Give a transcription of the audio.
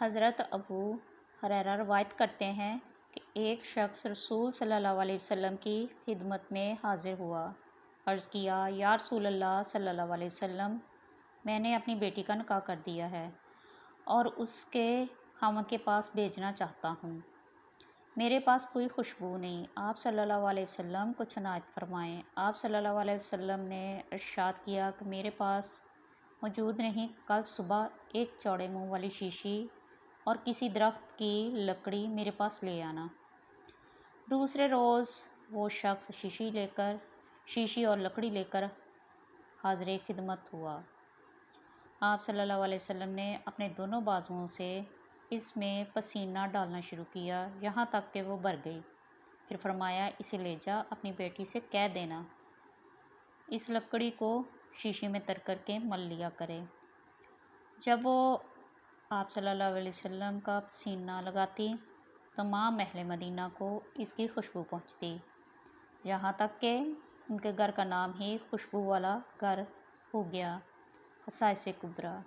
حضرت ابو ہریرہ روایت کرتے ہیں کہ ایک شخص رسول صلی اللہ علیہ وسلم کی خدمت میں حاضر ہوا۔ عرض کیا، یا رسول اللہ صلی اللہ علیہ وسلم، میں نے اپنی بیٹی کا نکاح کر دیا ہے اور اس کے خاوند کے پاس بھیجنا چاہتا ہوں۔ میرے پاس کوئی خوشبو نہیں۔ آپ صلی اللہ علیہ وسلم کچھ عنایت فرمائیں۔ آپ صلی اللہ علیہ وسلم نے ارشاد کیا کہ میرے پاس موجود نہیں، کل صبح ایک چوڑے منہ والی شیشی اور کسی درخت کی لکڑی میرے پاس لے آنا۔ دوسرے روز وہ شخص شیشی اور لکڑی لے کر حاضر خدمت ہوا۔ آپ صلی اللہ علیہ وسلم نے اپنے دونوں بازوؤں سے اس میں پسینہ ڈالنا شروع کیا یہاں تک کہ وہ بھر گئی۔ پھر فرمایا، اسے لے جا، اپنی بیٹی سے کہہ دینا اس لکڑی کو شیشی میں تر کر کے مل لیا کرے۔ جب وہ آپ صلی اللہ علیہ وسلم کا پسینہ لگاتی، تمام اہل مدینہ کو اس کی خوشبو پہنچتی، یہاں تک کہ ان کے گھر کا نام ہی خوشبو والا گھر ہو گیا۔ خصائص کبریٰ۔